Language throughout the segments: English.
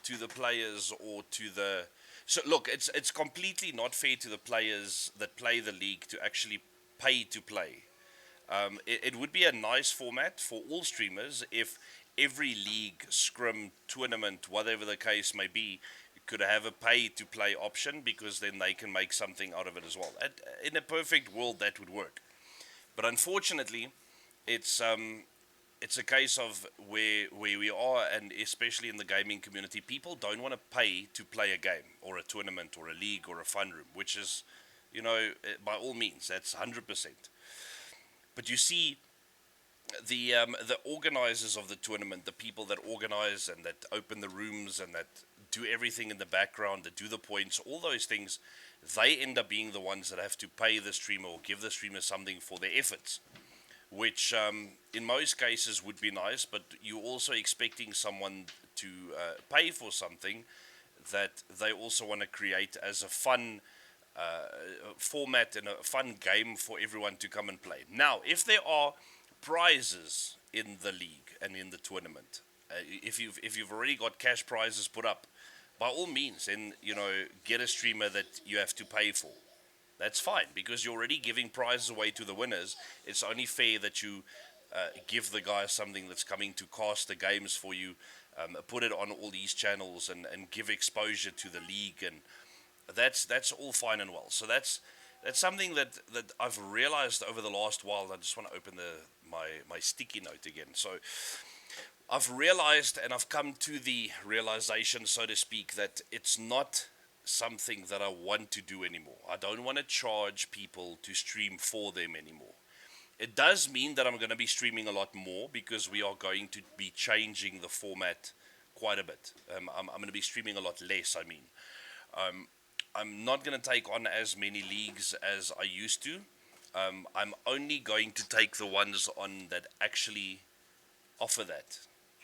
to the players or to the. So look, it's completely not fair to the players that play the league to actually pay to play. It would be a nice format for all streamers if every league, scrim, tournament, whatever the case may be, could have a pay to play option because then they can make something out of it as well. In a perfect world, that would work. But unfortunately, it's it's a case of where we are, and especially in the gaming community, people don't want to pay to play a game or a tournament or a league or a fun room, which is, by all means, that's 100%. But you see, the organizers of the tournament, the people that organize and that open the rooms and that do everything in the background, that do the points, all those things, they end up being the ones that have to pay the streamer or give the streamer something for their efforts, which in most cases would be nice, but you're also expecting someone to pay for something that they also want to create as a fun format and a fun game for everyone to come and play. Now, if there are prizes in the league and in the tournament, if you've already got cash prizes put up, by all means, then get a streamer that you have to pay for. That's fine because you're already giving prizes away to the winners. It's only fair that you give the guy something that's coming to cast the games for you, put it on all these channels, and give exposure to the league, and that's all fine and well. So that's something that I've realized over the last while. I just want to open my sticky note again. So I've realized, and I've come to the realization, so to speak, that it's not something that I want to do anymore. I don't want to charge people to stream for them anymore. It does mean that I'm going to be streaming a lot more because we are going to be changing the format quite a bit. I'm going to be streaming a lot less, I mean. I'm not going to take on as many leagues as I used to. I'm only going to take the ones on that actually offer that,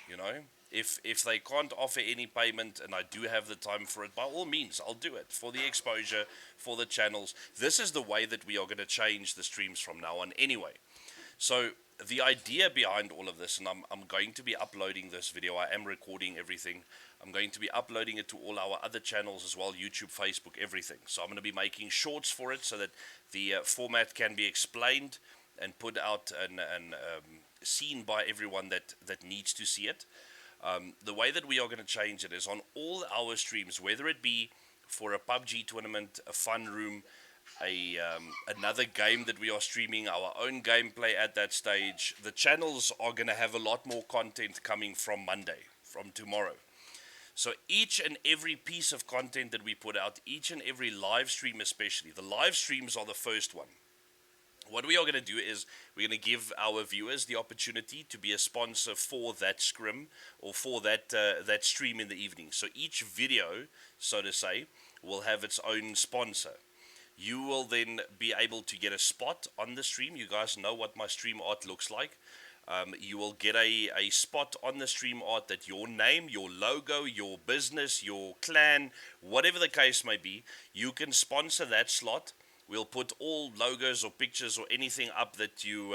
you know. If they can't offer any payment and I do have the time for it, by all means, I'll do it for the exposure, for the channels. This is the way that we are going to change the streams from now on anyway. So the idea behind all of this, and I'm going to be uploading this video. I am recording everything. I'm going to be uploading it to all our other channels as well, YouTube, Facebook, everything. So I'm going to be making shorts for it so that the format can be explained and put out and seen by everyone that needs to see it. The way that we are going to change it is on all our streams, whether it be for a PUBG tournament, a fun room, another game that we are streaming, our own gameplay at that stage. The channels are going to have a lot more content coming from Monday, from tomorrow. So each and every piece of content that we put out, each and every live stream especially, the live streams are the first one. What we are going to do is we're going to give our viewers the opportunity to be a sponsor for that scrim or for that stream in the evening. So each video, so to say, will have its own sponsor. You will then be able to get a spot on the stream. You guys know what my stream art looks like. You will get a spot on the stream art that your name, your logo, your business, your clan, whatever the case may be, you can sponsor that slot. We'll put all logos or pictures or anything up that you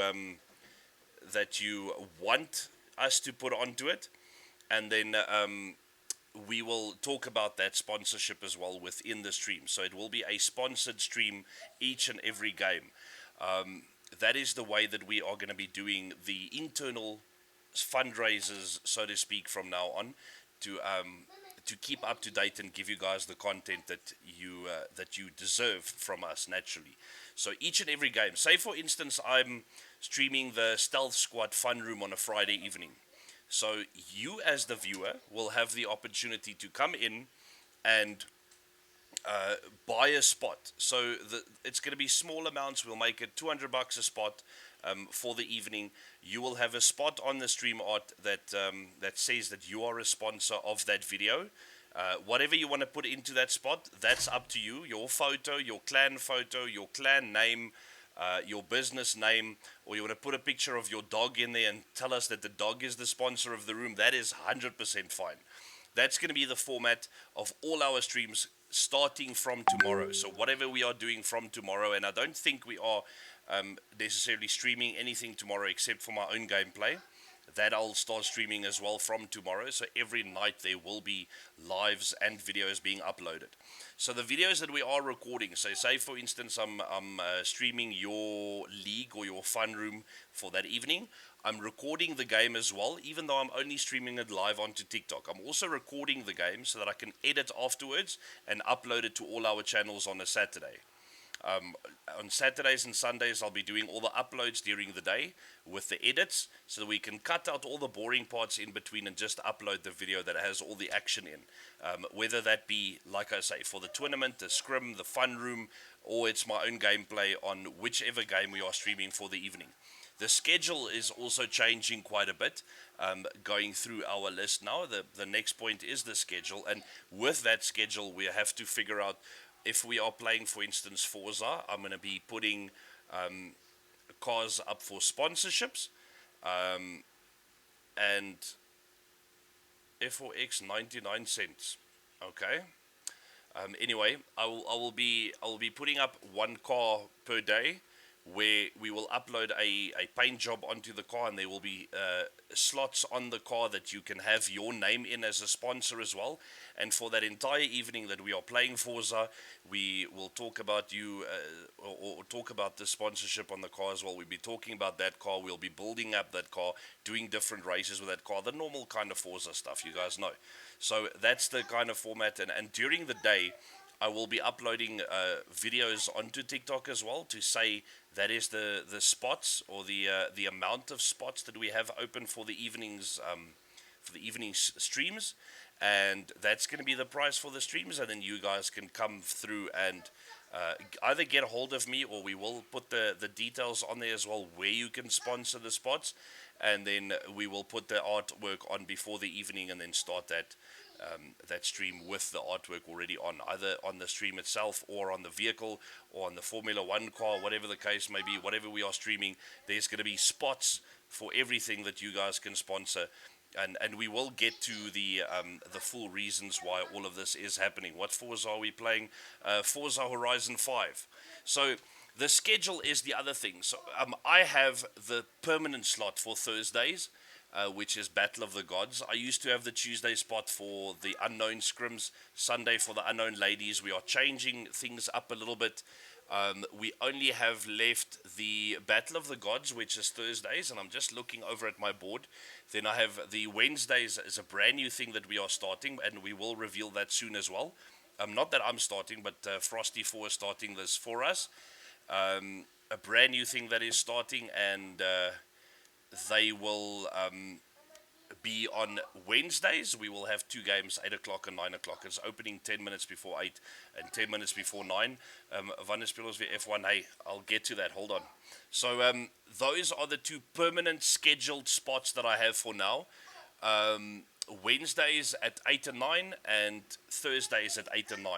want us to put onto it, and then we will talk about that sponsorship as well within the stream. So it will be a sponsored stream each and every game. That is the way that we are going to be doing the internal fundraisers, so to speak, from now on, to keep up to date and give you guys the content that you deserve from us naturally. So each and every game, say for instance I'm streaming the Stealth Squad Fun Room on a Friday evening. So you as the viewer will have the opportunity to come in and buy a spot. So it's going to be small amounts. We'll make it $200 a spot for the evening. You will have a spot on the stream art that says that you are a sponsor of that video. Whatever you want to put into that spot, that's up to you. Your photo, your clan name, your business name, or you want to put a picture of your dog in there and tell us that the dog is the sponsor of the room, that is 100% fine. That's going to be the format of all our streams starting from tomorrow. So whatever we are doing from tomorrow, and I don't think we are necessarily streaming anything tomorrow except for my own gameplay. that I'll start streaming as well from tomorrow. So every night there will be lives and videos being uploaded. So the videos that we are recording, so say for instance I'm streaming your league or your fun room for that evening. I'm recording the game as well, even though I'm only streaming it live onto TikTok. I'm also recording the game so that I can edit afterwards and upload it to all our channels on a Saturday. On Saturdays and Sundays, I'll be doing all the uploads during the day with the edits so that we can cut out all the boring parts in between and just upload the video that has all the action in. Whether that be, like I say, for the tournament, the scrim, the fun room, or it's my own gameplay on whichever game we are streaming for the evening. The schedule is also changing quite a bit, going through our list now. The next point is the schedule, and with that schedule, we have to figure out if we are playing, for instance, Forza. I'm going to be putting cars up for sponsorships, and F4X 99 cents. Okay. Anyway, I will be putting up one car per day, where we will upload a paint job onto the car, and there will be slots on the car that you can have your name in as a sponsor as well. And for that entire evening that we are playing Forza, we will talk about you or talk about the sponsorship on the car as well. We'll be talking about that car. We'll be building up that car, doing different races with that car, the normal kind of Forza stuff, you guys know. So that's the kind of format, and during the day, I will be uploading videos onto TikTok as well to say that is the spots or the amount of spots that we have open for the evenings streams, and that's going to be the price for the streams, and then you guys can come through and either get a hold of me, or we will put the details on there as well where you can sponsor the spots, and then we will put the artwork on before the evening and then start that stream with the artwork already on, either on the stream itself or on the vehicle or on the Formula One car, whatever the case may be, whatever we are streaming. There's going to be spots for everything that you guys can sponsor, and we will get to the full reasons why all of this is happening. What Forza are we playing? Forza Horizon 5. So the schedule is the other thing. So I have the permanent slot for Thursdays, which is Battle of the Gods. I used to have the Tuesday spot for the unknown scrims, Sunday for the unknown ladies. We are changing things up a little bit. We only have left the Battle of the Gods, which is Thursdays, and I'm just looking over at my board. Then I have the Wednesdays as a brand new thing that we are starting, and we will reveal that soon as well. Not that I'm starting, but Frosty 4 is starting this for us. A brand new thing that is starting, and they will be on Wednesdays. We will have two games, 8 o'clock and 9 o'clock. It's opening 10 minutes before 8 and 10 minutes before 9. Wanneer speel ons weer F1? Hey, I'll get to that. Hold on. So those are the two permanent scheduled spots that I have for now. Wednesdays at 8 and 9 and Thursdays at 8 and 9.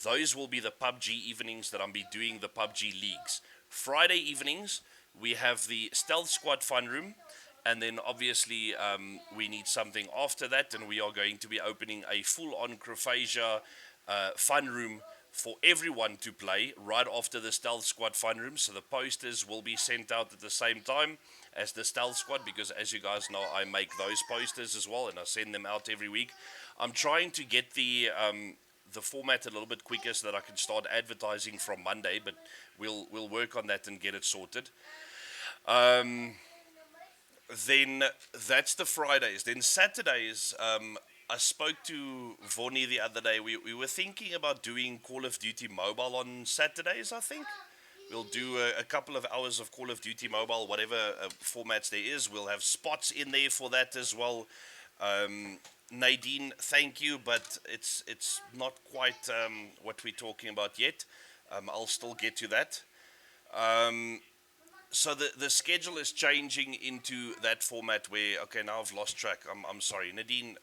Those will be the PUBG evenings that I'll be doing the PUBG leagues. Friday evenings, we have the Stealth Squad Fun Room, and then obviously we need something after that, and we are going to be opening a full-on Crephasia Fun Room for everyone to play right after the Stealth Squad Fun Room. So the posters will be sent out at the same time as the Stealth Squad, because as you guys know, I make those posters as well, and I send them out every week. I'm trying to get the format a little bit quicker so that I can start advertising from Monday, but we'll work on that and get it sorted. Then that's the Fridays. Then Saturdays, I spoke to Vonnie the other day. We were thinking about doing Call of Duty Mobile on Saturdays, I think. We'll do a couple of hours of Call of Duty Mobile, whatever formats there is. We'll have spots in there for that as well. Nadine, thank you, but it's not quite what we're talking about yet. I'll still get to that. So the schedule is changing into that format where, okay, now I've lost track. I'm sorry. Nadine,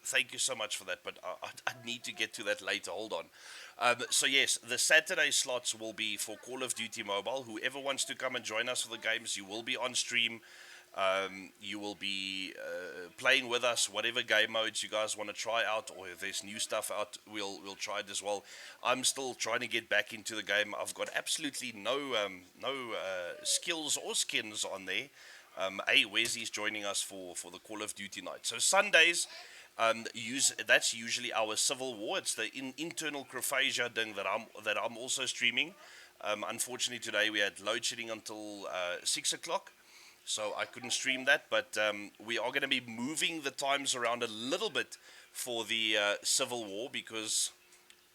thank you so much for that, but I need to get to that later. Hold on. So yes, the Saturday slots will be for Call of Duty Mobile. Whoever wants to come and join us for the games, you will be on stream. You will be playing with us, whatever game modes you guys want to try out, or if there's new stuff out, we'll try it as well. I'm still trying to get back into the game. I've got absolutely no skills or skins on there. Hey, Wesley's joining us for the Call of Duty night. So Sundays, that's usually our Civil War. It's the internal Crofagea thing that I'm also streaming. Unfortunately, today we had load shedding until 6 o'clock, so I couldn't stream that. But we are going to be moving the times around a little bit for the Civil War because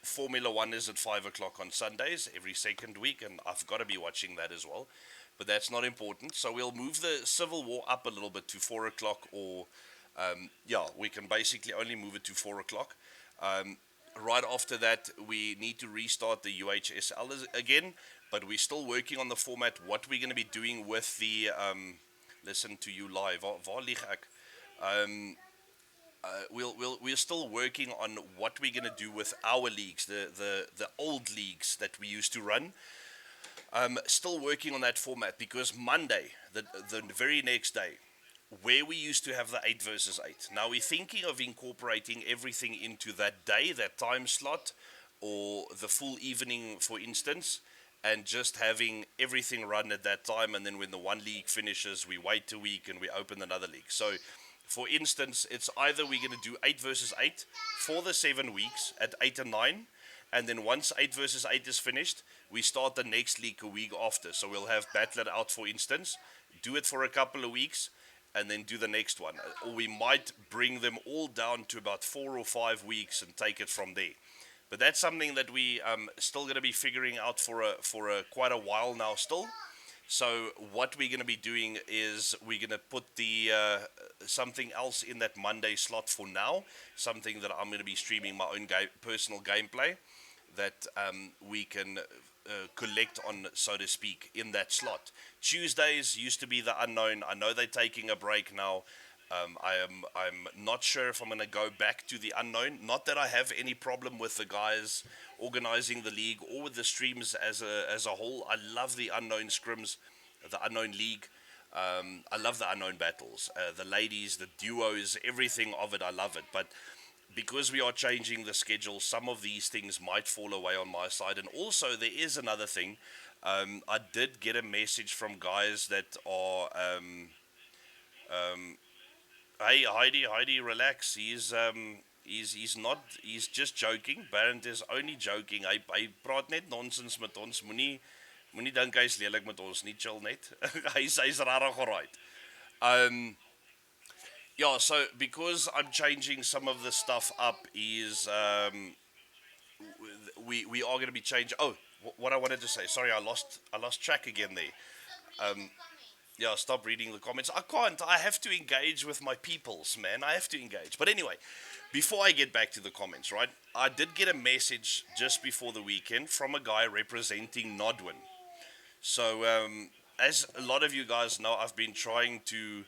Formula One is at 5 o'clock on Sundays every second week, and I've got to be watching that as well. But that's not important. So we'll move the Civil War up a little bit to 4 o'clock, or yeah, we can basically only move it to 4 o'clock. Um, right after that, we need to restart the UHSL again, but we're still working on the format. What we're going to be doing with the listen to you live. Waar lig ek? We're still working on what we're gonna do with our leagues, the old leagues that we used to run. Still working on that format because Monday, the very next day, where we used to have the 8 versus 8. Now we're thinking of incorporating everything into that day, that time slot, or the full evening, for instance, and just having everything run at that time. And then when the one league finishes, we wait a week and we open another league. So, for instance, it's either we're going to do 8 versus 8 for the 7 weeks at 8 and 9. And then once 8 versus 8 is finished, we start the next league a week after. So we'll have Battle It Out, for instance, do it for a couple of weeks, and then do the next one. Or we might bring them all down to about 4 or 5 weeks and take it from there. But that's something that we still going to be figuring out for quite a while now still. So what we're going to be doing is we're going to put the something else in that Monday slot for now. Something that I'm going to be streaming my own personal gameplay that we can collect on, so to speak, in that slot. Tuesdays used to be the unknown. I know they're taking a break now. I'm not sure if I'm going to go back to the unknown. Not that I have any problem with the guys organizing the league or with the streams as a whole. I love the unknown scrims, the unknown league. I love the unknown battles, the ladies, the duos, everything of it. I love it. But because we are changing the schedule, some of these things might fall away on my side. And also, there is another thing. I did get a message from guys that are. Hey Heidi, relax. He's not. He's just joking. Barend is only joking. Hy praat net nonsens met ons. Moenie dink hy's lelik met ons nie. Chill net. Hy's rarig alright. Yeah. So because I'm changing some of the stuff up, is we are going to be changing. Oh, what I wanted to say. Sorry, I lost track again there. Yeah, stop reading the comments. I can't. I have to engage with my peoples, man. I have to engage. But anyway, before I get back to the comments, right? I did get a message just before the weekend from a guy representing Nodwin. So, as a lot of you guys know, I've been trying to,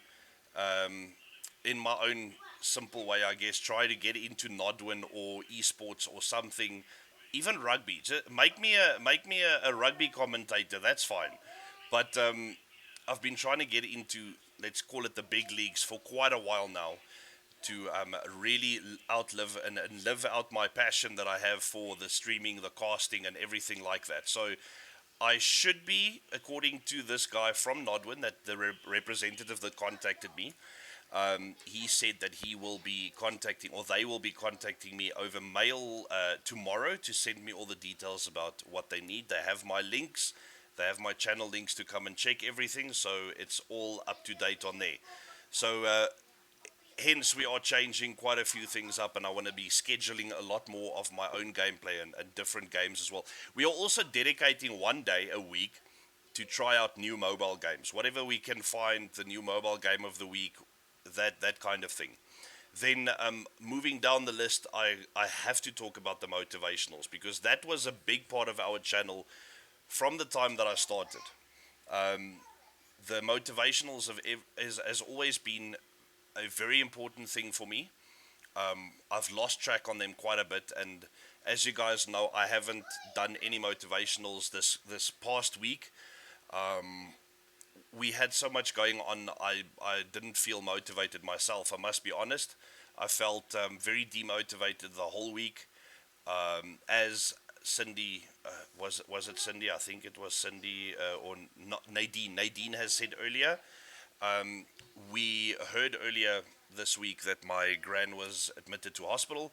in my own simple way, I guess, try to get into Nodwin or esports or something, even rugby. Just make me a rugby commentator. That's fine. But I've been trying to get into, let's call it the big leagues, for quite a while now, to really outlive and live out my passion that I have for the streaming, the casting, and everything like that. So I should be, according to this guy from Nodwin, that the representative that contacted me, he said that he will be contacting, or they will be contacting me over mail tomorrow to send me all the details about what they need. They have my links. They have my channel links to come and check everything, so it's all up to date on there. So hence we are changing quite a few things up, and I want to be scheduling a lot more of my own gameplay and different games as well. We are also dedicating one day a week to try out new mobile games. Whatever we can find, the new mobile game of the week, that kind of thing. Then moving down the list, I have to talk about the motivationals, because that was a big part of our channel from the time that I started. The motivationals has always been a very important thing for me. I've lost track on them quite a bit, and as you guys know, I haven't done any motivationals this past week. We had so much going on, I didn't feel motivated myself, I must be honest. I felt very demotivated the whole week. As Cindy, was it Cindy? I think it was Cindy, or not, Nadine has said earlier. We heard earlier this week that my gran was admitted to hospital.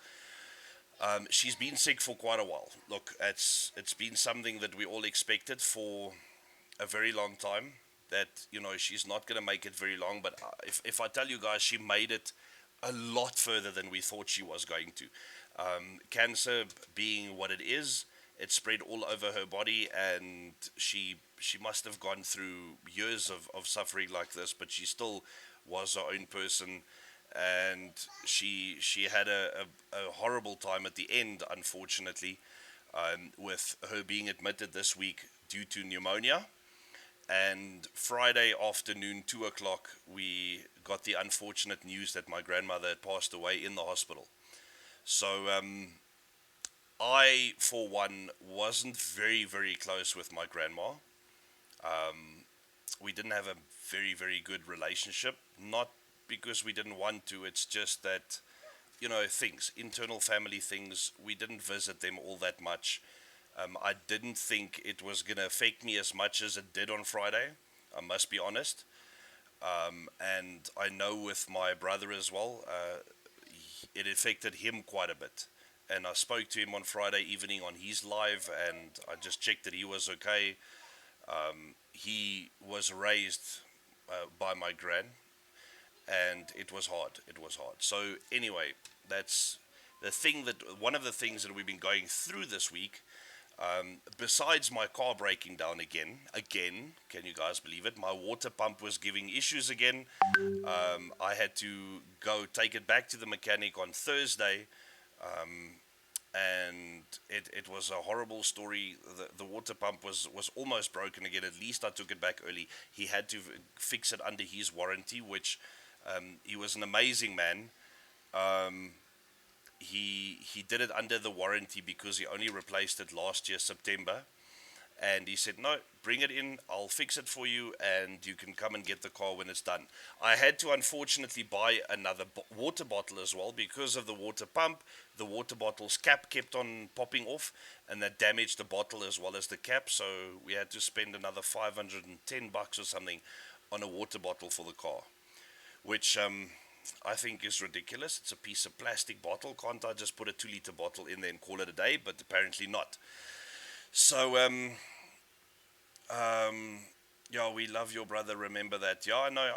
She's been sick for quite a while. Look, it's been something that we all expected for a very long time. That she's not gonna make it very long. But if I tell you guys, she made it a lot further than we thought she was going to. Cancer being what it is, it spread all over her body, and she must have gone through years of suffering like this, but she still was her own person, and she had a horrible time at the end, unfortunately, with her being admitted this week due to pneumonia. And Friday afternoon, 2 o'clock, we got the unfortunate news that my grandmother had passed away in the hospital. So I, for one, wasn't very, very close with my grandma. We didn't have a very, very good relationship. Not because we didn't want to, it's just that, things, internal family things, we didn't visit them all that much. I didn't think it was going to affect me as much as it did on Friday, I must be honest. And I know with my brother as well, it affected him quite a bit. And I spoke to him on Friday evening on his live, and I just checked that he was okay. He was raised by my gran, and it was hard. It was hard. So anyway, that's one of the things that we've been going through this week. Besides my car breaking down again, can you guys believe it? My water pump was giving issues again. I had to go take it back to the mechanic on Thursday, and it was a horrible story. The water pump was almost broken again. At least I took it back early. He had to fix it under his warranty, which he was an amazing man. He did it under the warranty because he only replaced it last year September, and he said, no, bring it in, I'll fix it for you, and you can come and get the car when it's done. I had to unfortunately buy another water bottle as well because of the water pump. The water bottle's cap kept on popping off, and that damaged the bottle as well as the cap, so we had to spend another $510 or something on a water bottle for the car, which I think is ridiculous. It's a piece of plastic bottle. Can't I just put a 2 liter bottle in there and call it a day? But apparently not. So, yeah, we love your brother. Remember that. Yeah, I know.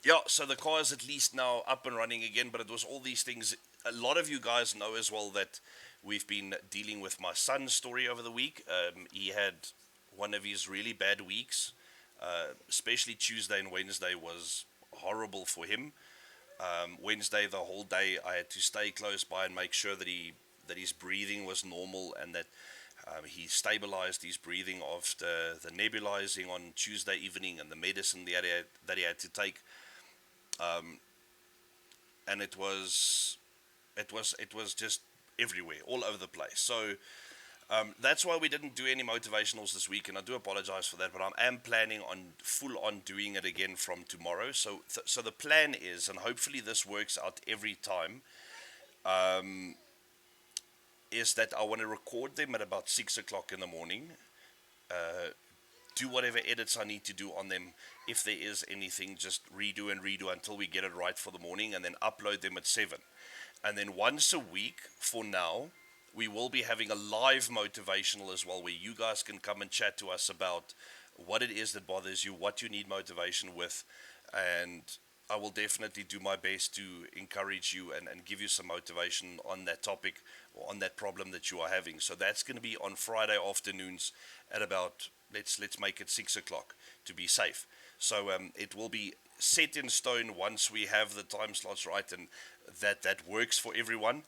Yeah, so the car is at least now up and running again, but it was all these things. A lot of you guys know as well that we've been dealing with my son's story over the week. He had one of his really bad weeks, especially Tuesday and Wednesday was horrible for him. Wednesday, the whole day, I had to stay close by and make sure that his breathing was normal, and that he stabilized his breathing after the nebulizing on Tuesday evening and the medicine that he had to take. And it was just everywhere, all over the place. So that's why we didn't do any motivationals this week, and I do apologize for that, but I am planning on full on doing it again from tomorrow. So the plan is, and hopefully this works out every time, is that I want to record them at about 6 o'clock in the morning, do whatever edits I need to do on them. If there is anything, just redo until we get it right for the morning, and then upload them at 7. And then once a week, for now, we will be having a live motivational as well, where you guys can come and chat to us about what it is that bothers you, what you need motivation with, and I will definitely do my best to encourage you and give you some motivation on that topic or on that problem that you are having. So that's going to be on Friday afternoons at about, let's make it 6 o'clock to be safe. So it will be set in stone once we have the time slots right, and that works for everyone.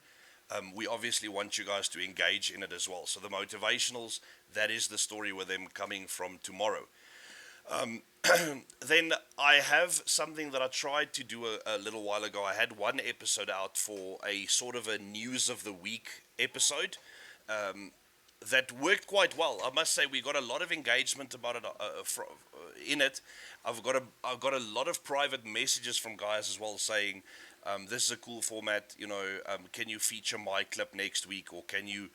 We obviously want you guys to engage in it as well. So the motivationals, that is the story with them coming from tomorrow. Then I have something that I tried to do a little while ago. I had one episode out for a sort of a news of the week episode that worked quite well. I must say we got a lot of engagement about it in it. I've got a lot of private messages from guys as well saying, this is a cool format, can you feature my clip next week, or can you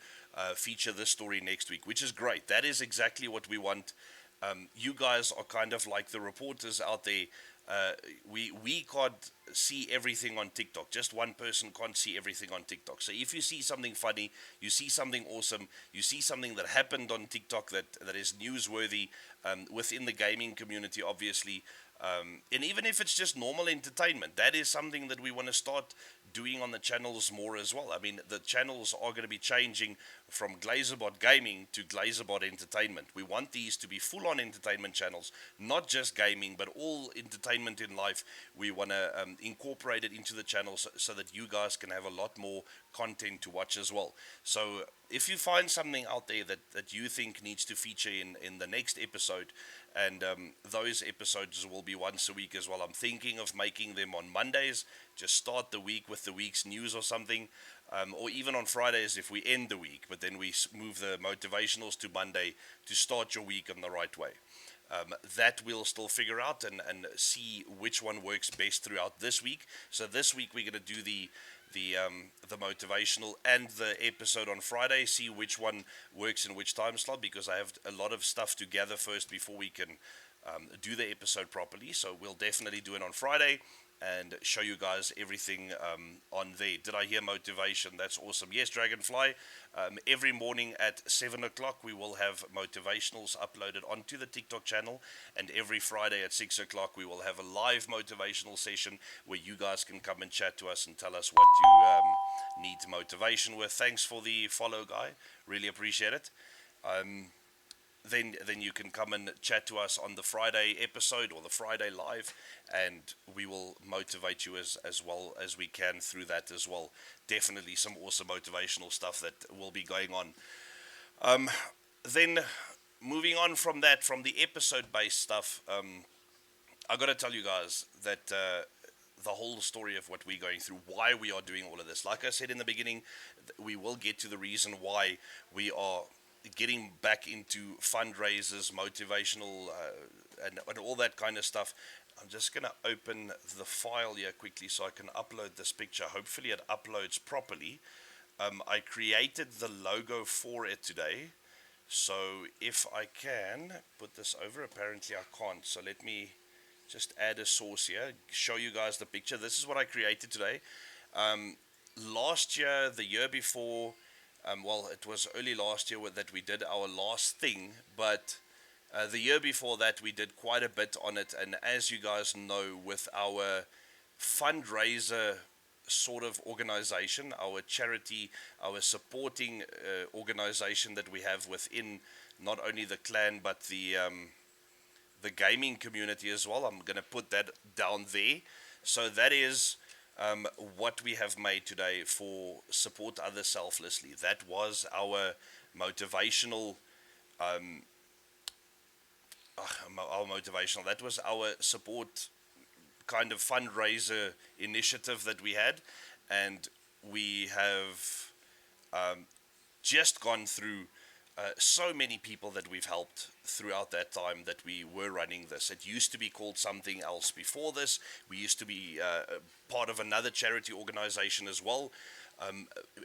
feature this story next week, which is great. That is exactly what we want. You guys are kind of like the reporters out there. We can't see everything on TikTok. Just one person can't see everything on TikTok. So if you see something funny, you see something awesome, you see something that happened on TikTok that is newsworthy within the gaming community, obviously. And even if it's just normal entertainment, that is something that we want to start doing on the channels more as well. I mean, the channels are going to be changing from Glazerbot Gaming to Glazerbot Entertainment. We want these to be full-on entertainment channels, not just gaming, but all entertainment in life. We want to incorporate it into the channels so that you guys can have a lot more content to watch as well. So if you find something out there that you think needs to feature in the next episode, and those episodes will be once a week as well. I'm thinking of making them on Mondays, just start the week with the week's news or something, or even on Fridays if we end the week, but then we move the motivationals to Monday to start your week in the right way. That we'll still figure out and see which one works best throughout this week. So this week we're going to do the motivational and the episode on Friday, see which one works in which time slot, because I have a lot of stuff to gather first before we can do the episode properly. So we'll definitely do it on Friday and show you guys everything on there. Did I hear motivation? That's awesome. Yes, Dragonfly. Every morning at 7 o'clock, we will have motivationals uploaded onto the TikTok channel. And every Friday at 6 o'clock, we will have a live motivational session where you guys can come and chat to us and tell us what you need motivation with. Thanks for the follow, Guy. Really appreciate it. Then you can come and chat to us on the Friday episode or the Friday live, and we will motivate you as well as we can through that as well. Definitely some awesome motivational stuff that will be going on. Then moving on from that, from the episode-based stuff, I got to tell you guys that the whole story of what we're going through, why we are doing all of this. Like I said in the beginning, we will get to the reason why we are getting back into fundraisers, motivational, and all that kind of stuff. I'm just going to open the file here quickly so I can upload this picture. Hopefully it uploads properly. I created the logo for it today. So if I can put this over, apparently I can't. So let me just add a source here, show you guys the picture. This is what I created today. Last year, the year before, well, it was early last year that we did our last thing, but the year before that we did quite a bit on it. And as you guys know, with our fundraiser sort of organization, our charity, our supporting organization that we have within not only the clan but the gaming community as well. I'm going to put that down there. So that is what we have made today for Support Others Selflessly. That was our motivational, that was our support kind of fundraiser initiative that we had. And we have just gone through so many people that we've helped throughout that time that we were running this. It used to be called something else before this. We used to be part of another charity organization as well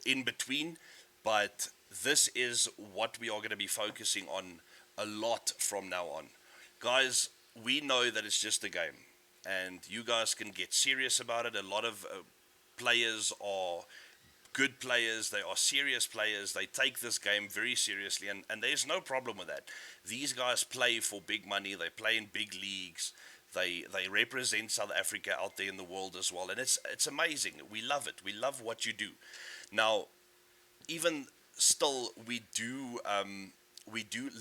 in between. But this is what we are going to be focusing on a lot from now on. Guys, we know that it's just a game. And you guys can get serious about it. A lot of players are good players, they are serious players, they take this game very seriously, and there's no problem with that. These guys play for big money, they play in big leagues, they represent South Africa out there in the world as well, and it's amazing. We love it. We love what you do. Now, even still, we do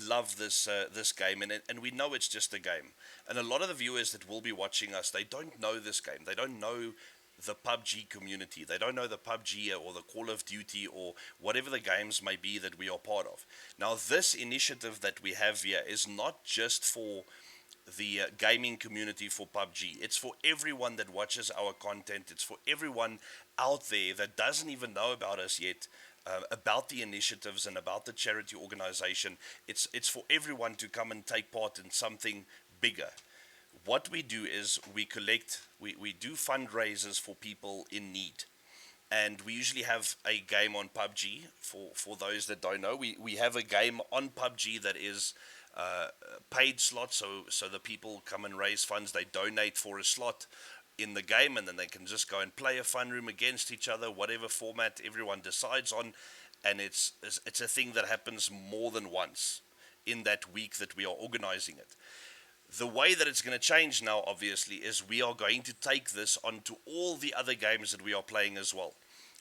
love this game, and we know it's just a game. And a lot of the viewers that will be watching us, they don't know this game. They don't know the PUBG community. They don't know the PUBG or the Call of Duty or whatever the games may be that we are part of. Now, this initiative that we have here is not just for the gaming community for PUBG. It's for everyone that watches our content. It's for everyone out there that doesn't even know about us yet, about the initiatives and about the charity organization. It's for everyone to come and take part in something bigger. What we do is we do fundraisers for people in need. And we usually have a game on PUBG. For those that don't know, we have a game on PUBG that is paid slot, so the people come and raise funds. They donate for a slot in the game, and then they can just go and play a fun room against each other, whatever format everyone decides on. And it's a thing that happens more than once in that week that we are organizing it. The way that it's going to change now, obviously, is we are going to take this onto all the other games that we are playing as well.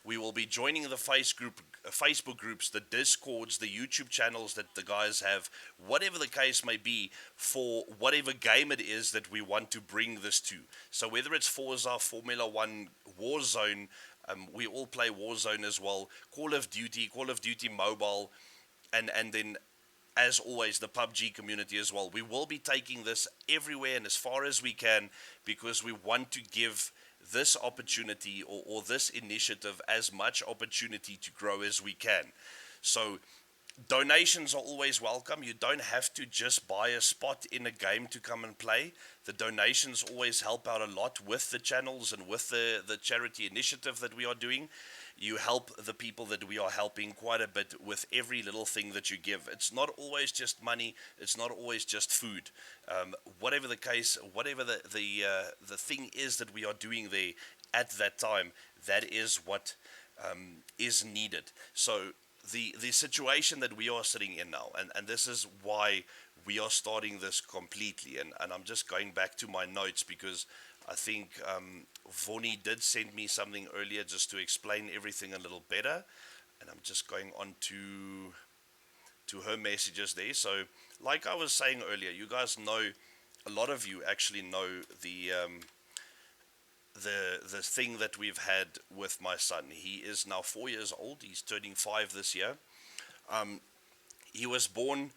We will be joining the Facebook groups, the Discords, the YouTube channels that the guys have, whatever the case may be, for whatever game it is that we want to bring this to. So whether it's Forza, Formula One, Warzone, we all play Warzone as well, Call of Duty Mobile, and then, as always, the PUBG community as well. We will be taking this everywhere and as far as we can, because we want to give this opportunity or this initiative as much opportunity to grow as we can. So donations are always welcome. You don't have to just buy a spot in a game to come and play. The donations always help out a lot with the channels and with the charity initiative that we are doing. You help the people that we are helping quite a bit with every little thing that you give. It's not always just money. It's not always just food. Whatever the case, whatever the thing is that we are doing there at that time, that is what is needed. So the situation that we are sitting in now, and this is why we are starting this completely, and I'm just going back to my notes, because I think Vonnie did send me something earlier just to explain everything a little better, and I'm just going on to her messages there. So, like I was saying earlier, you guys know, a lot of you actually know the thing that we've had with my son. He is now 4 years old. He's turning 5 this year. He was born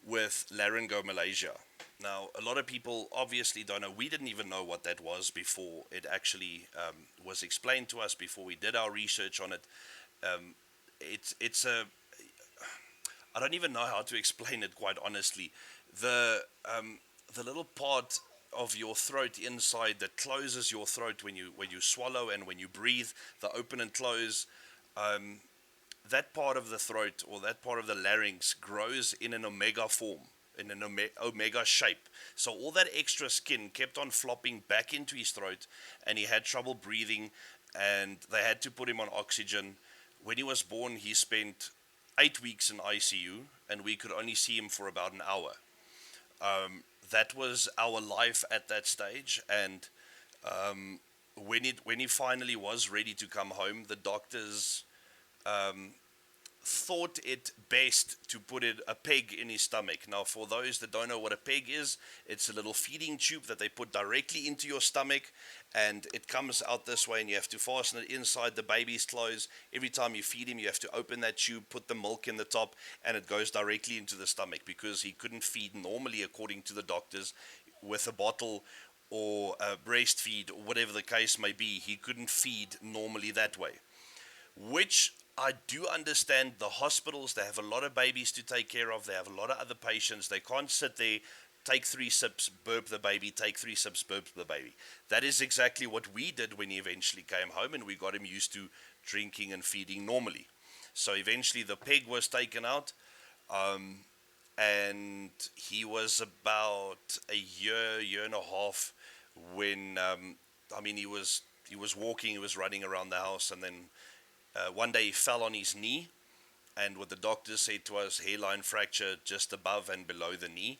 with laryngomalacia. Now, a lot of people obviously don't know. We didn't even know what that was before it actually was explained to us, before we did our research on it. It's a... I don't even know how to explain it, quite honestly. The little part of your throat inside that closes your throat when you swallow and when you breathe, the open and close, that part of the throat, or that part of the larynx, grows in an omega form, in an omega shape. So all that extra skin kept on flopping back into his throat, and he had trouble breathing, and they had to put him on oxygen. When he was born, he spent 8 weeks in ICU, and we could only see him for about an hour. That was our life at that stage, and when he finally was ready to come home, the doctors thought it best to put a peg in his stomach. Now, for those that don't know what a peg is, it's a little feeding tube that they put directly into your stomach, and it comes out this way, and you have to fasten it inside the baby's clothes. Every time you feed him, you have to open that tube, put the milk in the top, and it goes directly into the stomach, because he couldn't feed normally, according to the doctors, with a bottle or breastfeed, or whatever the case may be. He couldn't feed normally that way, which I do understand. The hospitals, they have a lot of babies to take care of. They have a lot of other patients. They can't sit there, take 3 sips, burp the baby, take 3 sips, burp the baby. That is exactly what we did when he eventually came home, and we got him used to drinking and feeding normally. So eventually the peg was taken out, and he was about a year and a half when, he was walking, he was running around the house, and then one day he fell on his knee, and what the doctors said to us, hairline fracture just above and below the knee,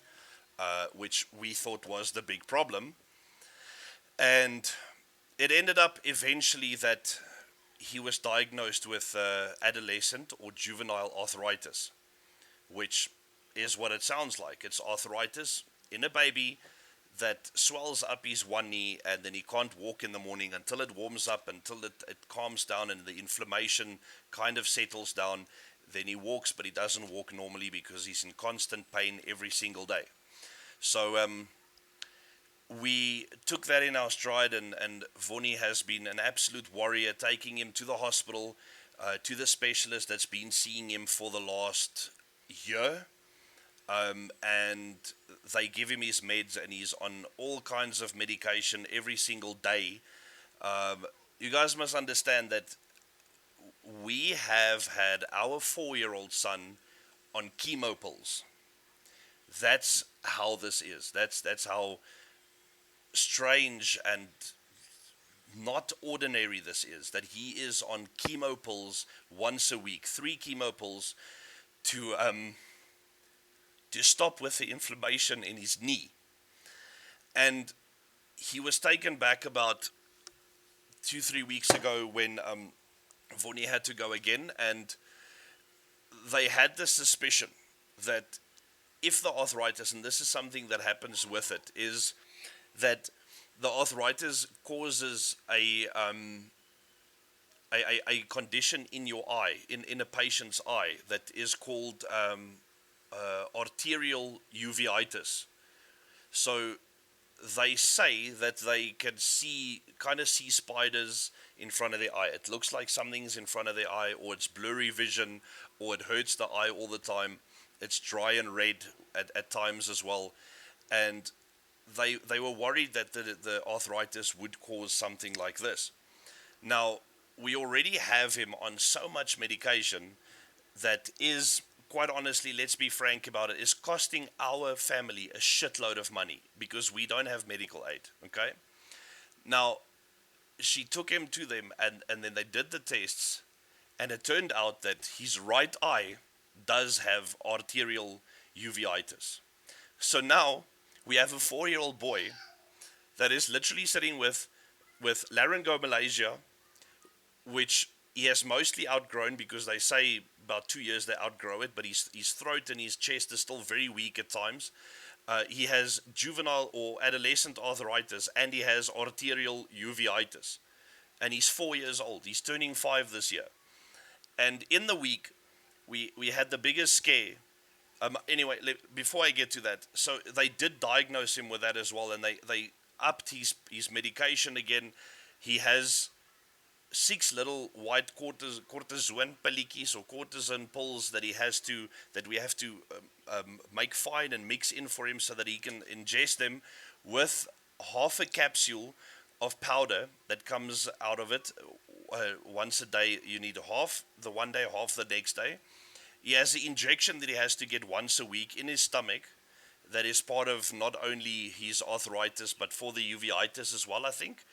which we thought was the big problem. And it ended up eventually that he was diagnosed with adolescent or juvenile arthritis, which is what it sounds like. It's arthritis in a baby that swells up his one knee, and then he can't walk in the morning until it warms up, until it calms down and the inflammation kind of settles down. Then he walks, but he doesn't walk normally because he's in constant pain every single day. So we took that in our stride, and Vonnie has been an absolute warrior, taking him to the hospital, to the specialist that's been seeing him for the last year. And they give him his meds, and he's on all kinds of medication every single day. You guys must understand that we have had our 4-year-old son on chemo pills. That's how this is. That's how strange and not ordinary this is. That he is on chemo pills once a week, 3 chemo pills to stop with the inflammation in his knee. And he was taken back about 2 3 weeks ago when Vonnie had to go again, and they had the suspicion that if the arthritis, and this is something that happens with it, is that the arthritis causes a condition in your eye, in a patient's eye, that is called arterial uveitis. So they say that they can kind of see spiders in front of their eye. It looks like something's in front of their eye, or it's blurry vision, or it hurts the eye all the time. It's dry and red at times as well. And they were worried that the arthritis would cause something like this. Now, we already have him on so much medication that is, quite honestly, let's be frank about it, is costing our family a shitload of money because we don't have medical aid, okay? Now, she took him to them, and then they did the tests, and it turned out that his right eye does have arterial uveitis. So now we have a 4-year-old boy that is literally sitting with laryngomalacia, which he has mostly outgrown, because they say about 2 years they outgrow it, but his throat and his chest is still very weak at times. He has juvenile or adolescent arthritis, and he has arterial uveitis. And he's 4 years old. He's turning 5 this year. And in the week, we had the biggest scare. Anyway, before I get to that, so they did diagnose him with that as well, and they upped his medication again. He has 6 little white cortisone pillies or cortisone pills that we have to make fine and mix in for him so that he can ingest them, with half a capsule of powder that comes out of it. Once a day, you need half the one day, half the next day. He has the injection that he has to get once a week in his stomach. That is part of not only his arthritis, but for the uveitis as well, I think.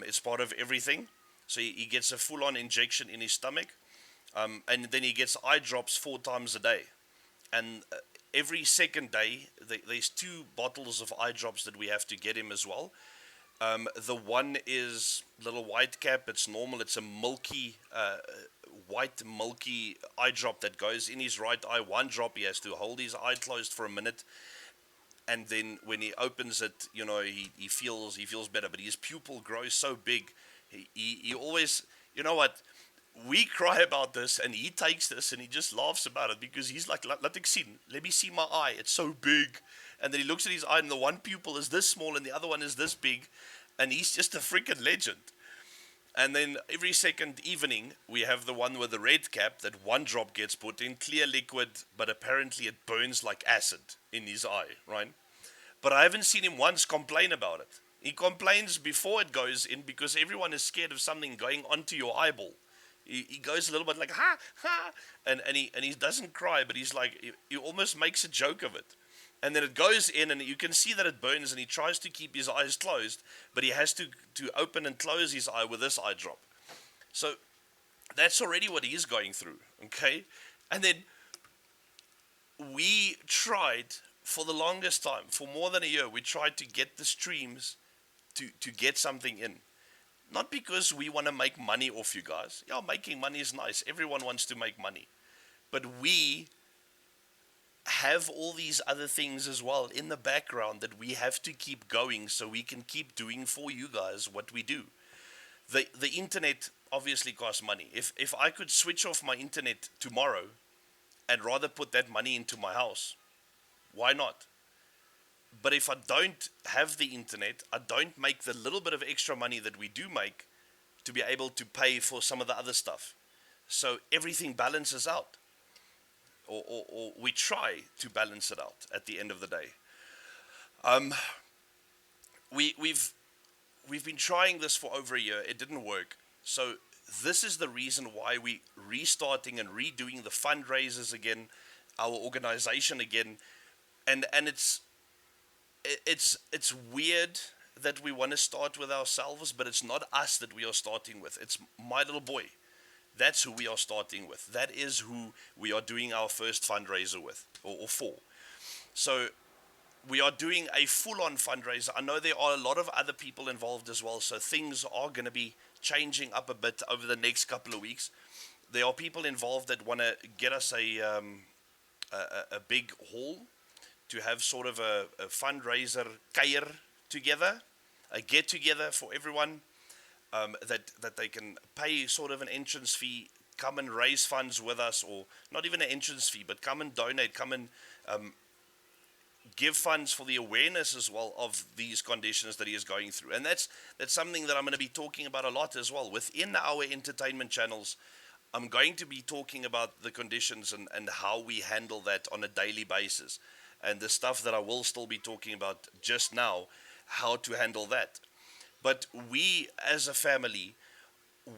It's part of everything. So he gets a full-on injection in his stomach. And then he gets eye drops 4 times a day. And every second day, there's 2 bottles of eye drops that we have to get him as well. The one is little white cap. It's normal. It's a milky, white milky eye drop that goes in his right eye. 1 drop, he has to hold his eye closed for a minute, and then when he opens it, he feels better. But his pupil grows so big. He always, what? We cry about this, and he takes this and he just laughs about it, because he's like, let me see my eye. It's so big. And then he looks at his eye, and the one pupil is this small and the other one is this big. And he's just a freaking legend. And then every second evening, we have the one with the red cap, that 1 drop gets put in, clear liquid, but apparently it burns like acid in his eye, right? But I haven't seen him once complain about it. He complains before it goes in, because everyone is scared of something going onto your eyeball. He goes a little bit like, ha, ha, and he doesn't cry, but he's like, he almost makes a joke of it. And then it goes in, and you can see that it burns, and he tries to keep his eyes closed, but he has to open and close his eye with this eye drop. So that's already what he's going through, okay? And then we tried for the longest time, for more than a year, we tried to get the streams to get something in. Not because we want to make money off you guys. Yeah, making money is nice. Everyone wants to make money. But we have all these other things as well in the background that we have to keep going, so we can keep doing for you guys what we do. The internet obviously costs money. If I could switch off my internet tomorrow and rather put that money into my house, why not? But if I don't have the internet, I don't make the little bit of extra money that we do make to be able to pay for some of the other stuff. So everything balances out. Or we try to balance it out at the end of the day. We've been trying this for over a year. It didn't work. So this is the reason why we restarting and redoing the fundraisers again, our organization again. and it's weird that we want to start with ourselves, but it's not us that we are starting with. It's my little boy. That's who we are starting with. That is who we are doing our first fundraiser with, or for. So we are doing a full-on fundraiser. I know there are a lot of other people involved as well, so things are going to be changing up a bit over the next couple of weeks. There are people involved that want to get us a big hall to have sort of a fundraiser kuier together, a get together for everyone, that they can pay sort of an entrance fee, come and raise funds with us, or not even an entrance fee, but come and donate, come and give funds for the awareness as well of these conditions that he is going through. And that's something that I'm going to be talking about a lot as well. Within our entertainment channels, I'm going to be talking about the conditions and how we handle that on a daily basis. And the stuff that I will still be talking about just now, how to handle that. But we as a family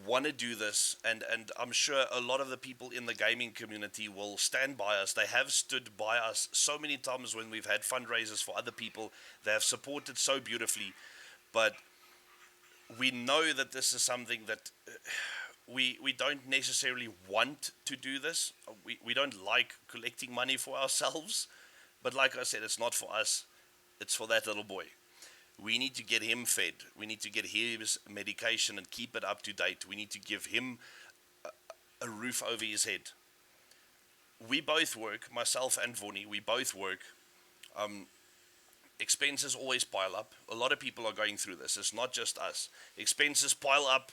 want to do this, and I'm sure a lot of the people in the gaming community will stand by us. They have stood by us so many times when we've had fundraisers for other people. They have supported so beautifully, but we know that this is something that we don't necessarily want to do this. We don't like collecting money for ourselves, but like I said, it's not for us. It's for that little boy. We need to get him fed. We need to get his medication and keep it up to date. We need to give him a roof over his head. We both work, myself and Vonnie, we both work. Expenses always pile up. A lot of people are going through this. It's not just us. Expenses pile up.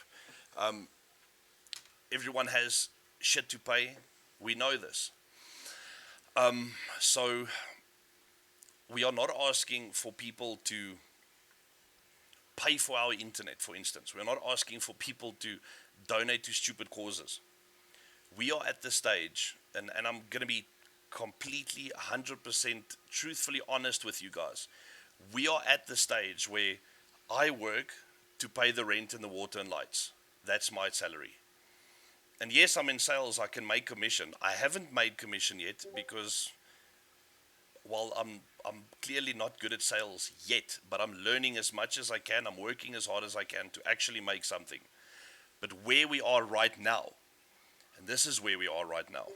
Everyone has shit to pay. We know this. So we are not asking for people to pay for our internet, for instance. We're not asking for people to donate to stupid causes. We are at the stage, and I'm going to be completely 100% truthfully honest with you guys. We are at the stage where I work to pay the rent and the water and lights. That's my salary. And yes, I'm in sales, I can make commission. I haven't made commission yet because, well, I'm clearly not good at sales yet, but I'm learning as much as I can. I'm working as hard as I can to actually make something. But where we are right now, and this is where we are right now,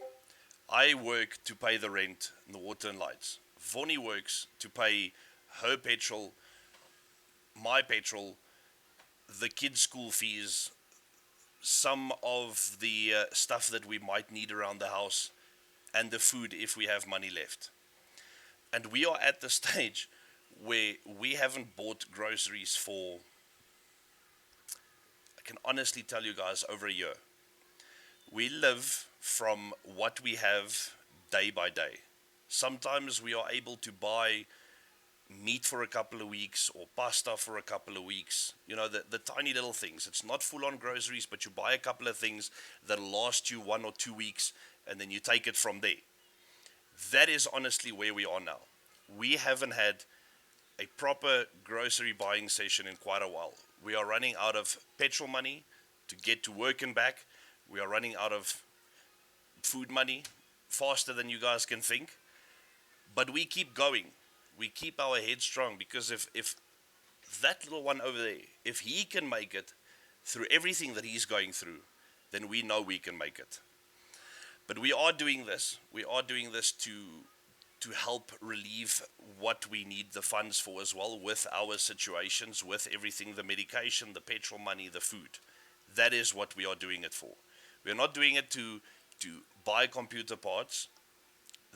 I work to pay the rent and the water and lights. Vonnie works to pay her petrol, my petrol, the kids' school fees, some of the stuff that we might need around the house, and the food if we have money left. And we are at the stage where we haven't bought groceries for, I can honestly tell you guys, over a year. We live from what we have day by day. Sometimes we are able to buy meat for a couple of weeks or pasta for a couple of weeks. You know, the tiny little things. It's not full on groceries, but you buy a couple of things that last you 1 or 2 weeks and then you take it from there. That is honestly where we are now. We haven't had a proper grocery buying session in quite a while. We are running out of petrol money to get to work and back. We are running out of food money faster than you guys can think. But we keep going. We keep our heads strong, because if that little one over there, if he can make it through everything that he's going through, then we know we can make it. But we are doing this. We are doing this to help relieve what we need the funds for as well, with our situations, with everything, the medication, the petrol money, the food. That is what we are doing it for. We're not doing it to buy computer parts.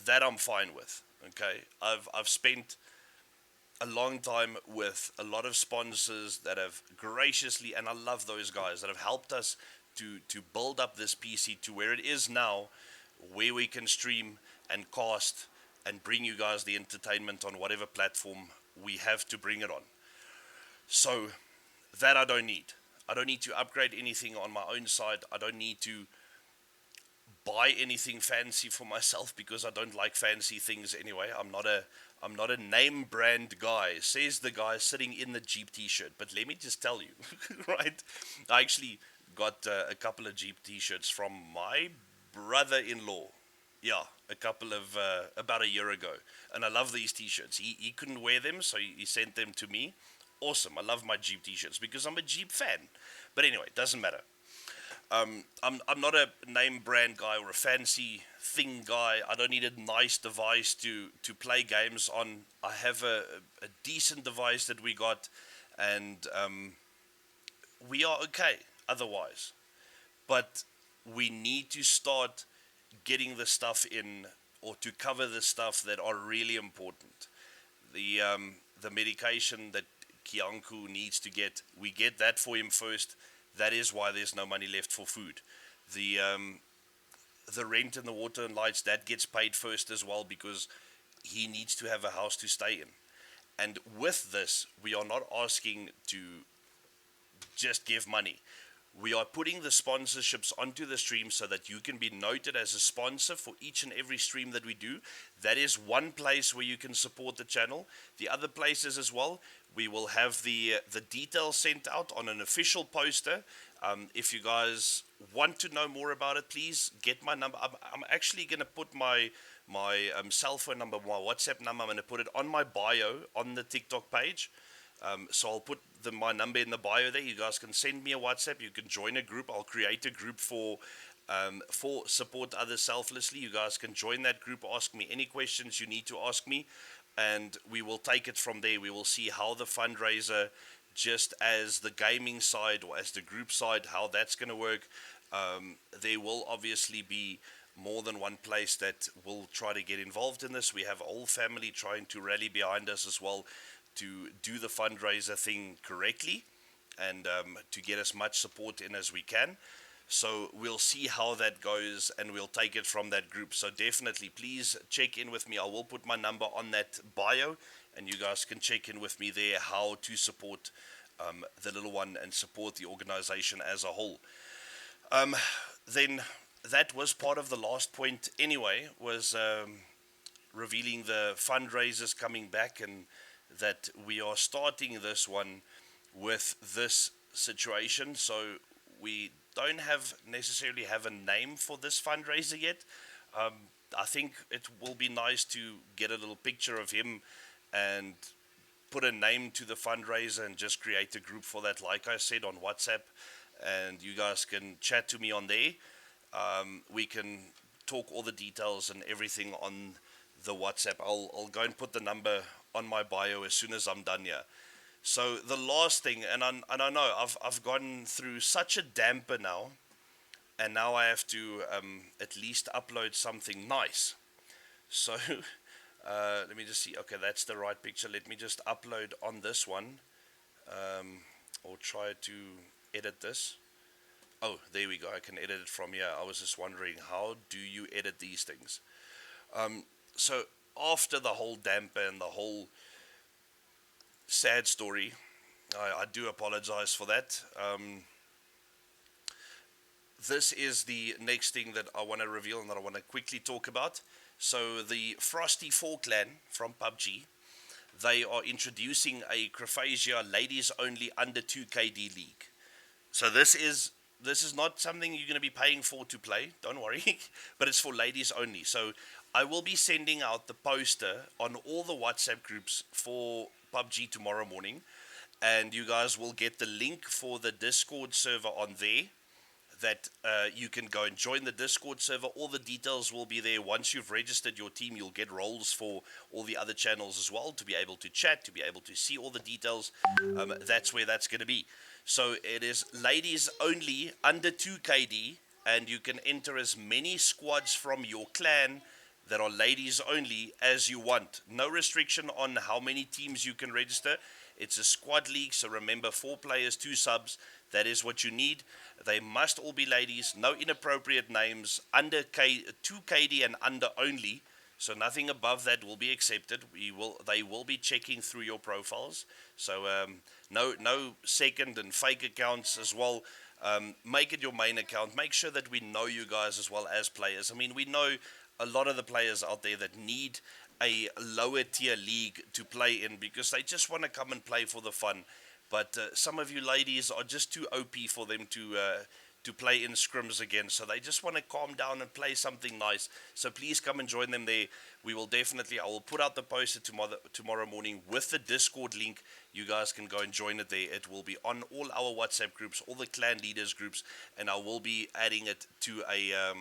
That I'm fine with. Okay, I've spent a long time with a lot of sponsors that have graciously, and I love those guys, that have helped us to build up this PC to where it is now, where we can stream and cast and bring you guys the entertainment on whatever platform we have to bring it on. So that I don't need. I don't need to upgrade anything on my own side. I don't need to buy anything fancy for myself, because I don't like fancy things anyway. I'm not a name brand guy, says the guy sitting in the Jeep t-shirt. But let me just tell you, right? I actually got a couple of Jeep t-shirts from my brother-in-law. Yeah, a couple of about a year ago, and I love these T-shirts. He couldn't wear them, so he sent them to me. Awesome. I love my Jeep T-shirts because I'm a Jeep fan. But anyway, doesn't matter. I'm not a name brand guy or a fancy thing guy. I don't need a nice device to play games on. I have a decent device that we got, and we are okay otherwise. But we need to start getting the stuff in, or to cover the stuff that are really important. The medication that Kianku needs to get, we get that for him first. That is why there's no money left for food. The rent and the water and lights, that gets paid first as well, because he needs to have a house to stay in. And with this, we are not asking to just give money. We are putting the sponsorships onto the stream so that you can be noted as a sponsor for each and every stream that we do. That is one place where you can support the channel. The other places as well, we will have the details sent out on an official poster. If you guys want to know more about it, please get my number. I'm actually going to put my cell phone number, my WhatsApp number. I'm going to put it on my bio on the TikTok page. So I'll put my number in the bio there. You guys can send me a WhatsApp. You can join a group. I'll create a group for support others selflessly. You guys can join that group. Ask me any questions you need to ask me, and we will take it from there. We will see how the fundraiser, just as the gaming side or as the group side, how that's going to work. There will obviously be more than one place that will try to get involved in this. We have a whole family trying to rally behind us as well, to do the fundraiser thing correctly, and to get as much support in as we can. So we'll see how that goes, and we'll take it from that group. So definitely, please check in with me. I will put my number on that bio, and you guys can check in with me there how to support the little one and support the organization as a whole. Then that was part of the last point anyway, was revealing the fundraisers coming back, and that we are starting this one with this situation. So we don't necessarily have a name for this fundraiser yet. I think it will be nice to get a little picture of him and put a name to the fundraiser, and just create a group for that, like I said, on WhatsApp, and you guys can chat to me on there. We can talk all the details and everything on the WhatsApp. I'll go and put the number on my bio as soon as I'm done here. So the last thing, and I know I've gone through such a damper now, and now I have to at least upload something nice. So let me just see. Okay, that's the right picture. Let me just upload on this one, or try to edit this. Oh, there we go. I can edit it from here. I was just wondering, how do you edit these things? So after the whole damper and the whole sad story, I do apologize for that. This is the next thing that I want to reveal and that I want to quickly talk about. So the Frosty 4 clan from PUBG, they are introducing a Crephasia ladies only under 2KD league. So this is not something you're going to be paying for to play, don't worry, but it's for ladies only. So I will be sending out the poster on all the WhatsApp groups for PUBG tomorrow morning, and you guys will get the link for the Discord server on there, that you can go and join the Discord server. All the details will be there. Once you've registered your team, you'll get roles for all the other channels as well, to be able to chat, to be able to see all the details. That's where that's going to be. So it is ladies only under 2KD, and you can enter as many squads from your clan that are ladies only as you want. No restriction on how many teams you can register. It's a squad league, so remember, 4 players, 2 subs. That is what you need. They must all be ladies. No inappropriate names. Under 2KD and under only. So nothing above that will be accepted. They will be checking through your profiles. So no second and fake accounts as well. Make it your main account. Make sure that we know you guys as well as players. I mean, we know a lot of the players out there that need a lower tier league to play in, because they just want to come and play for the fun. But some of you ladies are just too OP for them to play in scrims again. So they just want to calm down and play something nice. So please come and join them there. We will definitely, I will put out the poster tomorrow morning with the Discord link. You guys can go and join it there. It will be on all our WhatsApp groups, all the clan leaders groups, and I will be adding it to a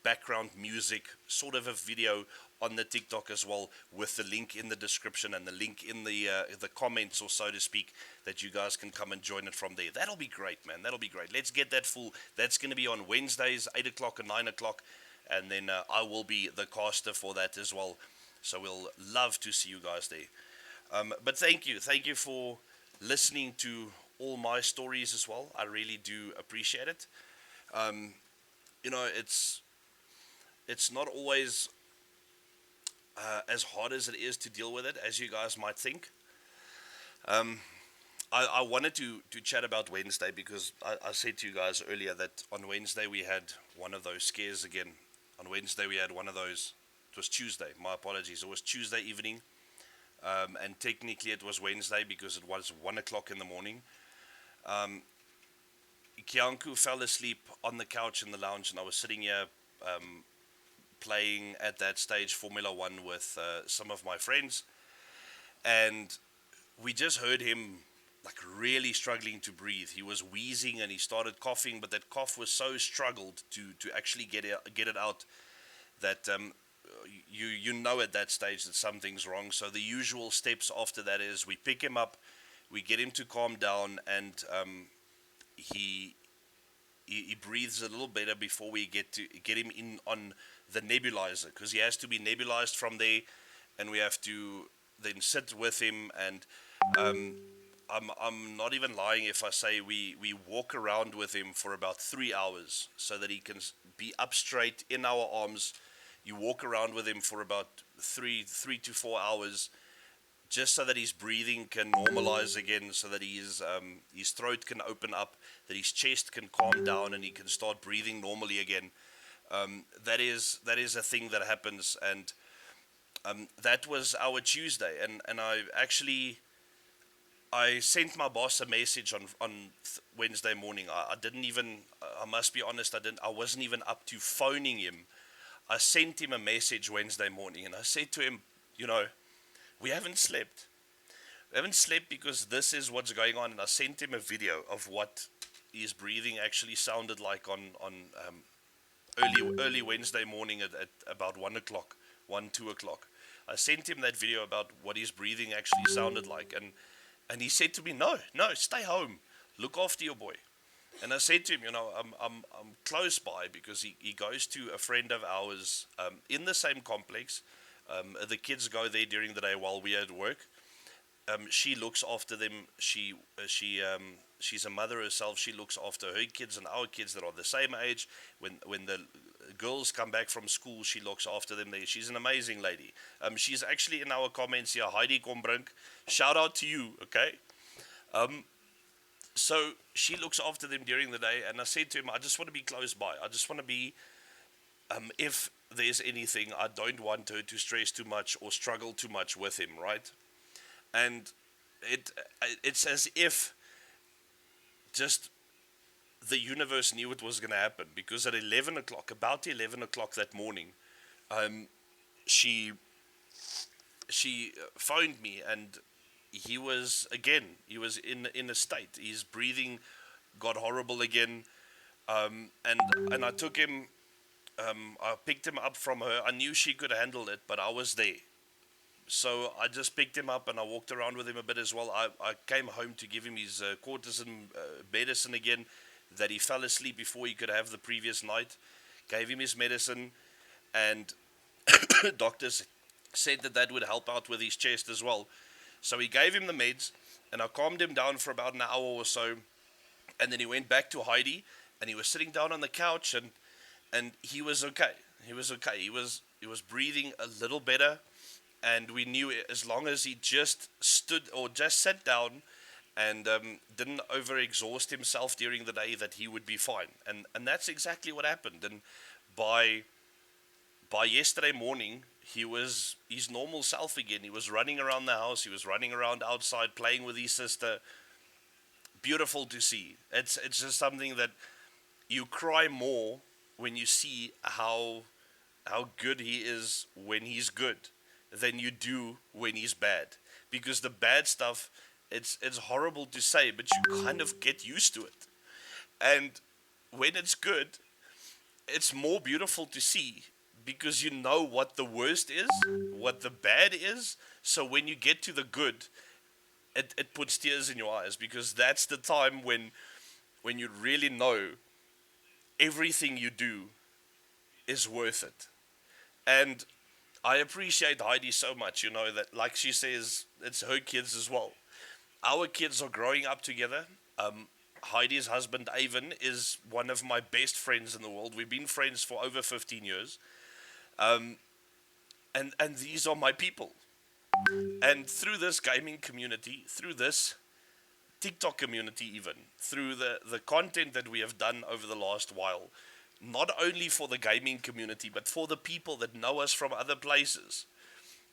background music, sort of a video on the TikTok as well, with the link in the description and the link in the comments, or so to speak, that you guys can come and join it from there. That'll be great, man. That'll be great. Let's get that full. That's going to be on Wednesdays, 8 o'clock and 9 o'clock, and then I will be the caster for that as well. So we'll love to see you guys there. But thank you for listening to all my stories as well. I really do appreciate it. You know, it's not always as hard as it is to deal with it as you guys might think. I wanted to chat about Wednesday because I said to you guys earlier that on Wednesday we had one of those scares again. On Wednesday we had one of those. It was Tuesday. My apologies. It was Tuesday evening, and technically it was Wednesday because it was 1 o'clock in the morning. Kianku fell asleep on the couch in the lounge, and I was sitting here playing at that stage Formula One with some of my friends, and we just heard him like really struggling to breathe. He was wheezing and he started coughing, but that cough was so struggled to actually get it out that you know at that stage that something's wrong. So the usual steps after that is we pick him up, we get him to calm down, and he breathes a little better before we get him in on the nebulizer, because he has to be nebulized from there, and we have to then sit with him. And I'm not even lying if I say we walk around with him for about 3 hours so that he can be up straight in our arms. You walk around with him for about 3 to 4 hours, just so that his breathing can normalize again, so that his throat can open up, that his chest can calm down, and he can start breathing normally again. That is a thing that happens, and that was our Tuesday, and I sent my boss a message on Wednesday morning. I didn't even, I must be honest, I wasn't even up to phoning him. I sent him a message Wednesday morning, and I said to him, you know, we haven't slept. We haven't slept because this is what's going on. And I sent him a video of what his breathing actually sounded like on early Wednesday morning at about 1 o'clock, 2 o'clock. I sent him that video about what his breathing actually sounded like. And he said to me, no, stay home. Look after your boy. And I said to him, you know, I'm close by, because he goes to a friend of ours in the same complex. The kids go there during the day while we are at work. She looks after them. She's a mother herself. She looks after her kids and our kids that are the same age. When the girls come back from school, she looks after them there. She's an amazing lady. She's actually in our comments here, Heidi Kombrink. Shout out to you, okay? So she looks after them during the day, and I said to him, I just want to be close by. I just want to be, if there's anything, I don't want her to stress too much or struggle too much with him, right? And it's as if just the universe knew it was going to happen, because at 11 o'clock, about 11 o'clock that morning, she phoned me, and he was in a state. His breathing got horrible again, and I took him. I picked him up from her. I knew she could handle it, but I was there. So I just picked him up and I walked around with him a bit as well. I came home to give him his cortisone medicine again, that he fell asleep before he could have the previous night. Gave him his medicine, and doctors said that would help out with his chest as well. So he gave him the meds, and I calmed him down for about an hour or so, and then he went back to Heidi, and he was sitting down on the couch, and he was okay. He was okay. He was breathing a little better, and we knew as long as he just stood or just sat down and didn't overexhaust himself during the day, that he would be fine. And that's exactly what happened. And by yesterday morning, he was his normal self again. He was running around the house. He was running around outside, playing with his sister. Beautiful to see. It's just something that you cry more when you see how good he is when he's good than you do when he's bad. Because the bad stuff, it's horrible to say, but you kind of get used to it. And when it's good, it's more beautiful to see because you know what the worst is, what the bad is. So when you get to the good, it puts tears in your eyes because that's the time when you really know everything you do is worth it. And I appreciate Heidi so much, that like she says, it's her kids as well. Our kids are growing up together. Heidi's husband, Avon, is one of my best friends in the world. We've been friends for over 15 years. And these are my people. And through this gaming community, through this TikTok community even, through the content that we have done over the last while, not only for the gaming community, but for the people that know us from other places,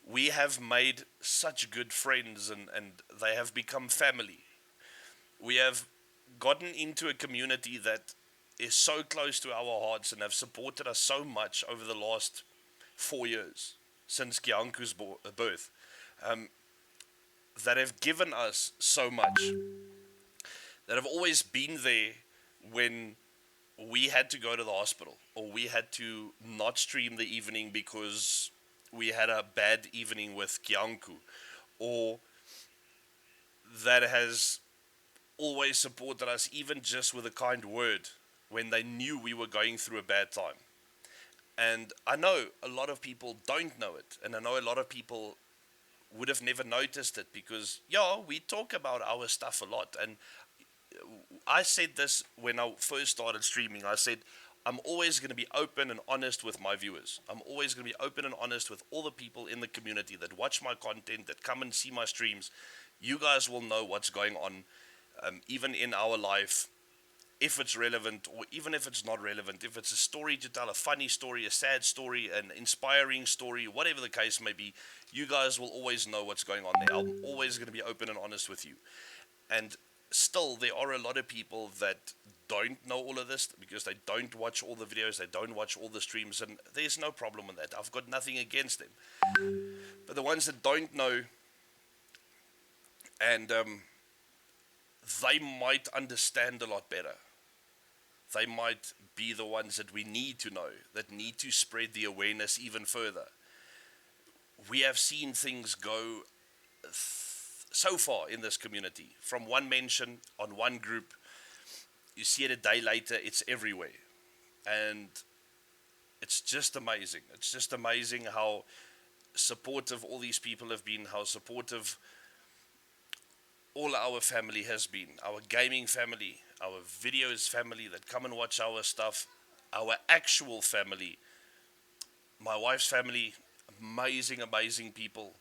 we have made such good friends and they have become family. We have gotten into a community that is so close to our hearts and have supported us so much over the last 4 years since Kianku's birth, that have given us so much, that have always been there when we had to go to the hospital or we had to not stream the evening because we had a bad evening with Kianku, or that has always supported us even just with a kind word when they knew we were going through a bad time. And I know a lot of people don't know it, and I know a lot of people would have never noticed it because, yeah, we talk about our stuff a lot. And I said this when I first started streaming. I said, I'm always going to be open and honest with my viewers. I'm always going to be open and honest with all the people in the community that watch my content, that come and see my streams. You guys will know what's going on, even in our life, if it's relevant or even if it's not relevant. If it's a story to tell, a funny story, a sad story, an inspiring story, whatever the case may be, you guys will always know what's going on there. I'm always going to be open and honest with you. And still, there are a lot of people that don't know all of this because they don't watch all the videos, they don't watch all the streams, and there's no problem with that. I've got nothing against them. But the ones that don't know, and they might understand a lot better. They might be the ones that we need to know, that need to spread the awareness even further. We have seen things go so far in this community. From one mention on one group, you see it a day later, it's everywhere. And it's just amazing. It's just amazing how supportive all these people have been, how supportive all our family has been, our gaming family, our videos family that come and watch our stuff, our actual family, my wife's family, amazing people.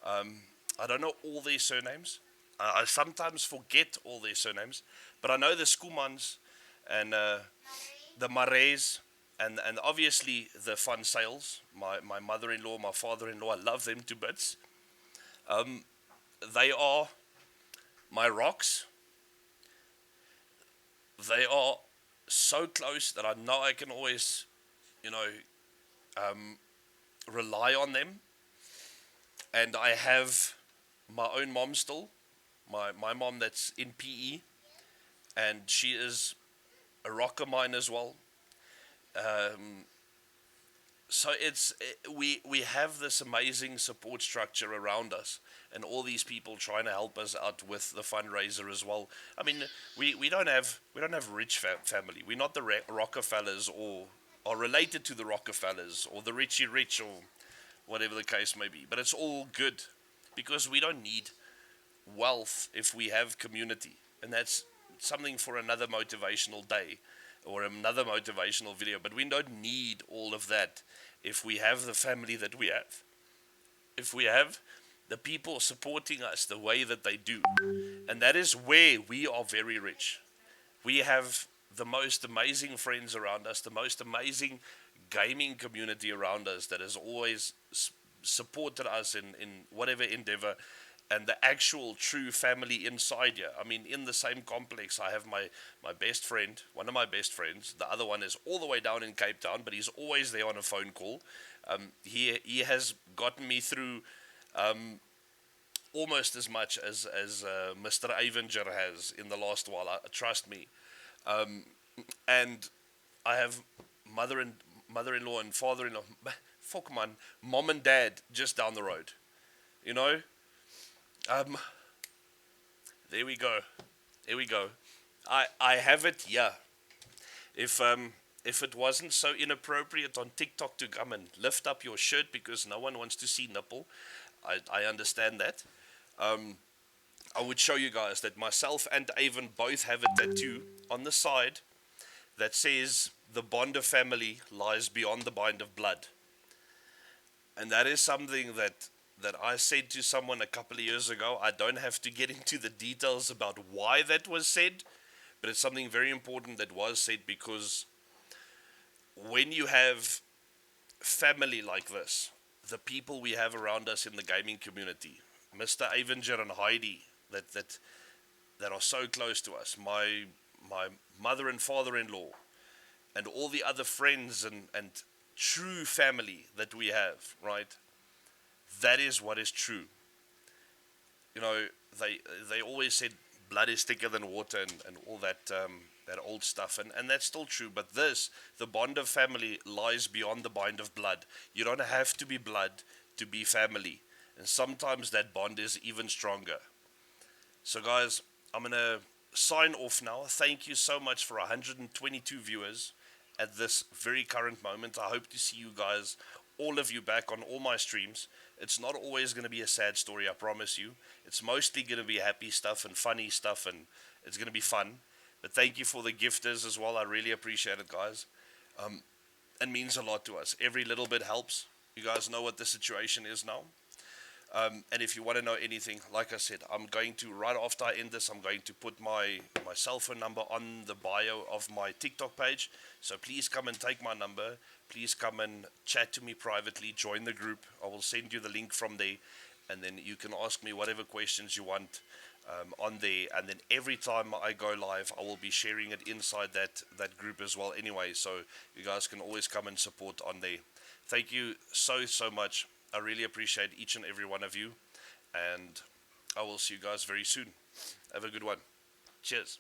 I don't know all their surnames. I sometimes forget all their surnames, but I know the Skumans and the Marais and obviously the Fun Sales, my mother-in-law, my father-in-law. I love them to bits. They are my rocks. They are so close that I know I can always, rely on them. And I have my own mom still, my mom that's in PE, and she is a rock of mine as well. So we have this amazing support structure around us, and all these people trying to help us out with the fundraiser as well. I mean, we don't have rich family. We're not the Rockefellers or are related to the Rockefellers or the Richie Rich or whatever the case may be. But it's all good because we don't need wealth if we have community, and that's something for another motivational day or another motivational video. But we don't need all of that if we have the family that we have. If we have the people supporting us the way that they do. And that is where we are very rich. We have the most amazing friends around us, the most amazing gaming community around us that has always supported us in whatever endeavor. and the actual true family inside here. I mean, in the same complex, I have my best friend, one of my best friends. The other one is all the way down in Cape Town, but he's always there on a phone call. He has gotten me through almost as much as Mr. Avenger has in the last while. Trust me. And I have mother and mother-in-law and father-in-law. Fuck man, mom and dad just down the road. You know. Um, there we go. There we go. I have it. Yeah. If it wasn't so inappropriate on TikTok to come and lift up your shirt because no one wants to see nipple, I understand that. I would show you guys that myself and Avon both have a tattoo on the side that says the bond of family lies beyond the bind of blood. And that is something that I said to someone a couple of years ago. I don't have to get into the details about why that was said, but it's something very important that was said because when you have family like this, the people we have around us in the gaming community, Mr. Avenger and Heidi, that are so close to us, my mother and father-in-law, and all the other friends and true family that we have, right? That is what is true. You know, they always said blood is thicker than water and all that old stuff, and that's still true. But the bond of family lies beyond the bind of blood. You don't have to be blood to be family, and sometimes that bond is even stronger. So guys, I'm gonna sign off now. Thank you so much for 122 viewers at this very current moment. I hope to see you guys, all of you, back on all my streams. It's not always going to be a sad story, I promise you. It's mostly going to be happy stuff and funny stuff, and it's going to be fun. But thank you for the gifters as well. I really appreciate it, guys. It means a lot to us. Every little bit helps. You guys know what the situation is now. And if you want to know anything, like I said, I'm going to, right after I end this, I'm going to put my cell phone number on the bio of my TikTok page. So please come and take my number. Please come and chat to me privately. Join the group. I will send you the link from there. And then you can ask me whatever questions you want on there. And then every time I go live, I will be sharing it inside that group as well anyway. So you guys can always come and support on there. Thank you so much. I really appreciate each and every one of you, and I will see you guys very soon. Have a good one. Cheers.